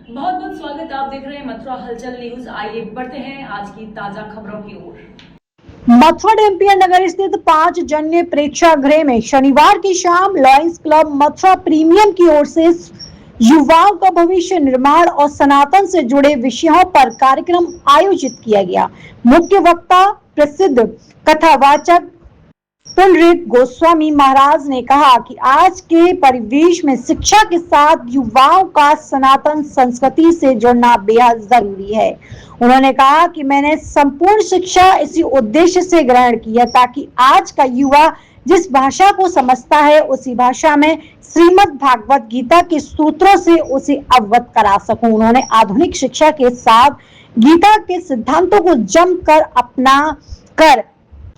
बहुत बहुत स्वागत। आप देख रहे हैं मथुरा हलचल न्यूज। आइए बढ़ते हैं आज की ताजा खबरों की ओर। मथुरा डीएमपीआर नगर स्थित 5 जन्य प्रेक्षागृह में शनिवार की शाम लॉयंस क्लब मथुरा प्रीमियम की ओर से युवाओं का भविष्य निर्माण और सनातन से जुड़े विषयों पर कार्यक्रम आयोजित किया गया। मुख्य वक्ता प्रसिद्ध कथावाचक पुंडरीक गोस्वामी महाराज ने कहा कि आज के परिवेश में शिक्षा के साथ युवाओं का सनातन संस्कृति से जुड़ना बेहद जरूरी है। उन्होंने कहा कि मैंने संपूर्ण शिक्षा इसी उद्देश्य से ग्रहण की है ताकि आज का युवा जिस भाषा को समझता है उसी भाषा में श्रीमद् भागवत गीता के सूत्रों से उसे अवगत करा सकूं। उन्होंने आधुनिक शिक्षा के साथ गीता के सिद्धांतों को जमकर अपना कर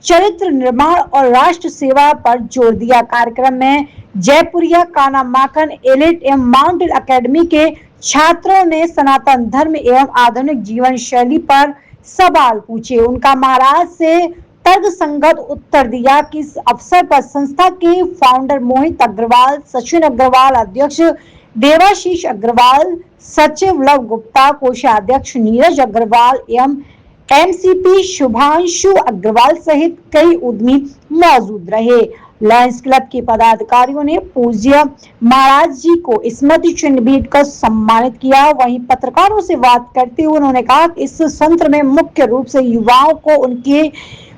चरित्र निर्माण और राष्ट्र सेवा पर जोर दिया। कार्यक्रम में जयपुरिया काना माखन एलिट एवं माउंटेन अकेडमी के छात्रों ने सनातन धर्म एवं आधुनिक जीवन शैली पर सवाल पूछे। उनका महाराज से तर्कसंगत उत्तर दिया कि इस अवसर पर संस्था के फाउंडर मोहित अग्रवाल, सचिन अग्रवाल, अध्यक्ष देवाशीष अग्रवाल, सचिव लव गुप्ता, कोषाध्यक्ष नीरज अग्रवाल एवं एमसीपी शुभांशु अग्रवाल सहित कई उद्यमी मौजूद रहे। लॉयंस क्लब के पदाधिकारियों ने पूज्य महाराज जी को स्मृति चिन्ह भेंट कर सम्मानित किया। वहीं पत्रकारों से बात करते हुए उन्होंने कहा कि इस सत्र में मुख्य रूप से युवाओं को उनके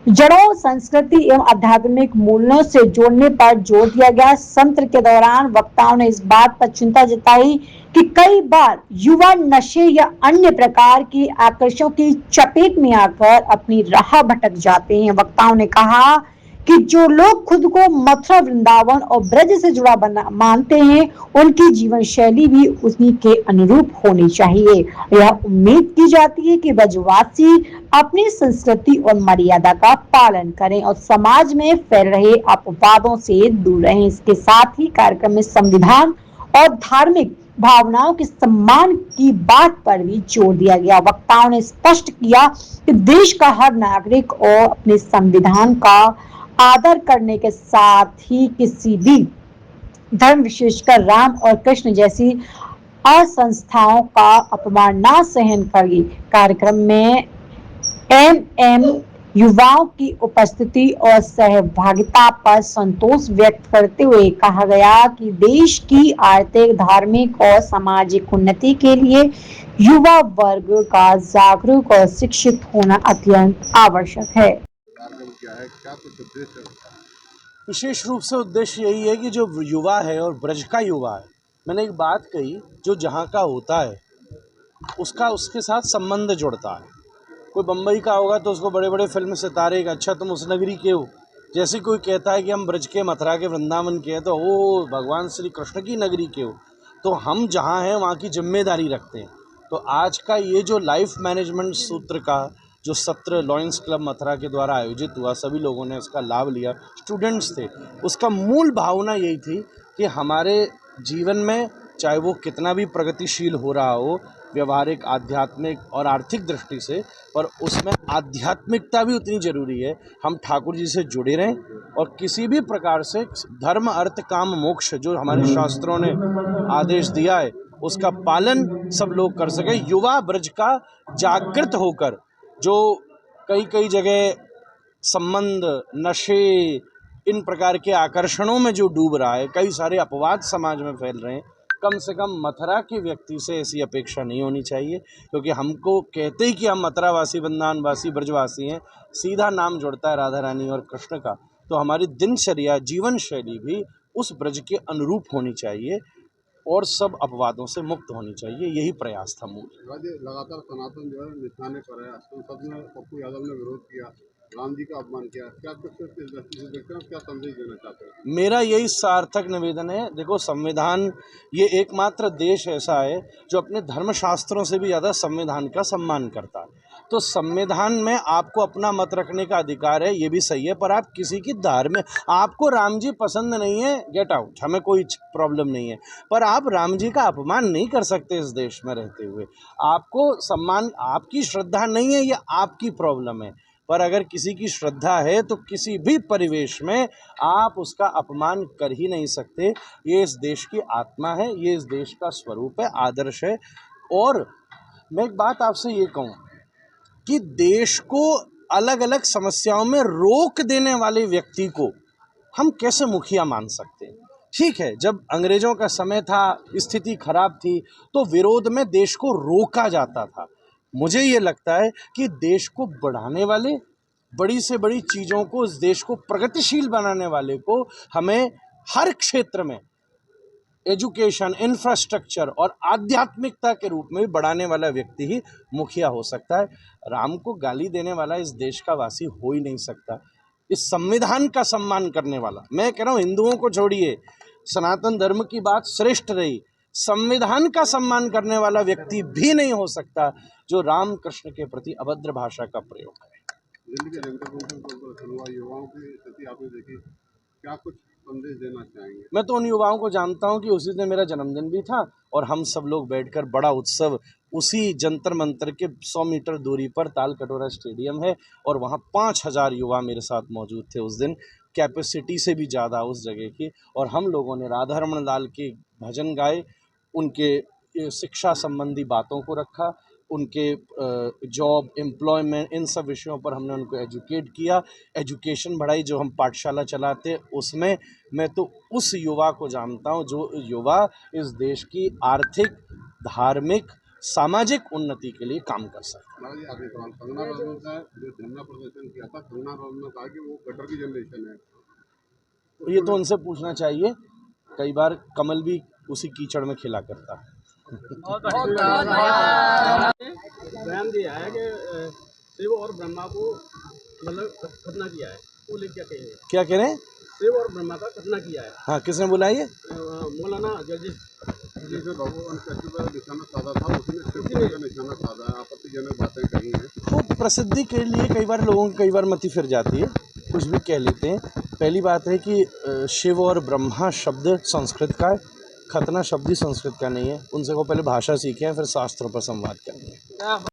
जड़ों, संस्कृति एवं आध्यात्मिक मूल्यों से जोड़ने पर जोर दिया गया। सत्र के दौरान वक्ताओं ने इस बात पर चिंता जताई कि कई बार युवा नशे या अन्य प्रकार की आकर्षणों की चपेट में आकर अपनी राह भटक जाते हैं। वक्ताओं ने कहा कि जो लोग खुद को मथुरा, वृंदावन और ब्रज से जुड़ा मानते हैं, उनकी जीवन शैली भी उसी के अनुरूप होनी चाहिए। यह उम्मीद की जाती है कि ब्रजवासी अपनी संस्कृति और मर्यादा का पालन करें और समाज में फैल रहे अपवादों से दूर रहें। इसके साथ ही कार्यक्रम में संविधान और धार्मिक भावनाओं के सम्मान की बात पर भी जोर दिया गया। वक्ताओं ने स्पष्ट किया कि देश का हर नागरिक और अपने संविधान का आदर करने के साथ ही किसी भी धर्म, विशेषकर राम और कृष्ण जैसी असंस्थाओं का अपमान न सहन करेगी। कार्यक्रम में एमएम युवाओं की उपस्थिति और सहभागिता पर संतोष व्यक्त करते हुए कहा गया कि देश की आर्थिक, धार्मिक और सामाजिक उन्नति के लिए युवा वर्ग का जागरूक और शिक्षित होना अत्यंत आवश्यक है। विशेष रूप से उद्देश्य यही है कि जो युवा है और ब्रज का युवा है, मैंने एक बात कही, जो जहाँ का होता है उसका उसके साथ संबंध जुड़ता है। कोई बम्बई का होगा तो उसको बड़े बड़े फिल्म सितारे का, अच्छा तुम उस नगरी के हो। जैसे कोई कहता है कि हम ब्रज के, मथुरा के, वृंदावन के हैं, तो ओ भगवान श्री कृष्ण की नगरी के हो। तो हम जहाँ हैं वहाँ की जिम्मेदारी रखते हैं। तो आज का ये जो लाइफ मैनेजमेंट सूत्र का जो सत्र लॉयंस क्लब मथुरा के द्वारा आयोजित हुआ, सभी लोगों ने उसका लाभ लिया, स्टूडेंट्स थे। उसका मूल भावना यही थी कि हमारे जीवन में चाहे वो कितना भी प्रगतिशील हो रहा हो, व्यवहारिक, आध्यात्मिक और आर्थिक दृष्टि से, पर उसमें आध्यात्मिकता भी उतनी ज़रूरी है। हम ठाकुर जी से जुड़े रहें और किसी भी प्रकार से धर्म, अर्थ, काम, मोक्ष जो हमारे शास्त्रों ने आदेश दिया है उसका पालन सब लोग कर सकें। युवा ब्रज का जागृत होकर जो कई जगह संबंध, नशे, इन प्रकार के आकर्षणों में जो डूब रहा है, कई सारे अपवाद समाज में फैल रहे हैं, कम से कम मथुरा के व्यक्ति से ऐसी अपेक्षा नहीं होनी चाहिए। क्योंकि हमको कहते ही कि हम मथुरावासी, वृंदावनवासी, ब्रजवासी हैं, सीधा नाम जुड़ता है राधा रानी और कृष्ण का। तो हमारी दिनचर्या, जीवन शैली भी उस ब्रज के अनुरूप होनी चाहिए और सब अपवादों से मुक्त होनी चाहिए। यही प्रयास था मूल। लगातार सनातन जो है निशाने पर है। संसद में पप्पू यादव ने विरोध किया, राम जी का अपमान किया। क्या क्या संदेश देना चाहते हैं? मेरा यही सार्थक निवेदन है। देखो, संविधान ये एकमात्र देश ऐसा है जो अपने धर्मशास्त्रों से भी ज़्यादा संविधान का सम्मान करता है। तो संविधान में आपको अपना मत रखने का अधिकार है, ये भी सही है, पर आप किसी की धार्मिक, आपको राम जी पसंद नहीं है, गेट आउट, हमें कोई प्रॉब्लम नहीं है, पर आप राम जी का अपमान नहीं कर सकते इस देश में रहते हुए। आपको सम्मान, आपकी श्रद्धा नहीं है, ये आपकी प्रॉब्लम है, पर अगर किसी की श्रद्धा है तो किसी भी परिवेश में आप उसका अपमान कर ही नहीं सकते। ये इस देश की आत्मा है, ये इस देश का स्वरूप है, आदर्श है, और मैं एक बात आपसे ये कहूँ कि देश को अलग अलग समस्याओं में रोक देने वाले व्यक्ति को हम कैसे मुखिया मान सकते हैं। ठीक है, जब अंग्रेजों का समय था, स्थिति खराब थी, तो विरोध में देश को रोका जाता था। मुझे ये लगता है कि देश को बढ़ाने वाले, बड़ी से बड़ी चीज़ों को, इस देश को प्रगतिशील बनाने वाले को हमें हर क्षेत्र में एजुकेशन, इंफ्रास्ट्रक्चर और आध्यात्मिकता के रूप में बढ़ाने वाला व्यक्ति ही मुखिया हो सकता है। राम को गाली देने वाला इस देश का वासी हो ही नहीं सकता। इस संविधान का सम्मान करने वाला, मैं कह रहा हूँ हिंदुओं को छोड़िए, सनातन धर्म की बात श्रेष्ठ रही, संविधान का सम्मान करने वाला व्यक्ति भी नहीं हो सकता जो राम कृष्ण के प्रति अभद्र भाषा का प्रयोग करे। दिल्ली के जंतर मंतर पर युवाओं की स्थिति आपने देखी, क्या कुछ संदेश देना चाहेंगे? मैं तो उन युवाओं को जानता हूं कि उसी दिन मेरा जन्मदिन भी था और हम सब लोग बैठकर बड़ा उत्सव, उसी जंतर मंतर के 100 मीटर दूरी पर ताल कटोरा स्टेडियम है और वहां 5000 युवा मेरे साथ मौजूद थे उस दिन, कैपेसिटी से भी ज़्यादा उस जगह की। और हम लोगों ने राधा रमन लाल के भजन गाए, उनके शिक्षा संबंधी बातों को रखा, उनके जॉब, एम्प्लॉयमेंट, इन सब विषयों पर हमने उनको एजुकेट किया, एजुकेशन बढ़ाई। जो हम पाठशाला चलाते उसमें मैं तो उस युवा को जानता हूं जो युवा इस देश की आर्थिक, धार्मिक, सामाजिक उन्नति के लिए काम कर सकता है। जी, कंगना रनौत ने जो धरना प्रदर्शन किया था, कंगना रनौत ने कहा कि वो गटर की जनरेशन है। ये तो उनसे पूछना चाहिए, कई बार कमल भी उसी कीचड़ में खिला करता है। बयान दिया है कि शिव और ब्रह्मा को मतलब खतना किया है, वो लेकर क्या कहेंगे? क्या कह रहे हैं? शिव और ब्रह्मा का खतना किया है। हाँ, किसने बोला ये? मौलाना जजिस जैसे भगवान कृष्ण पर निशाना साधा था, उसने शिव पर निशाना साधा है, आपत्तिजनक बातें कही हैं। तो प्रसिद्धि के लिए कई बार लोगों की कई बार मति फिर जाती है, कुछ भी कह लेते हैं। पहली बात है कि शिव और ब्रह्मा शब्द संस्कृत का है, खतना शब्द ही संस्कृत का नहीं है। उनसे को पहले भाषा सीखें, फिर शास्त्रों पर संवाद करेंगे।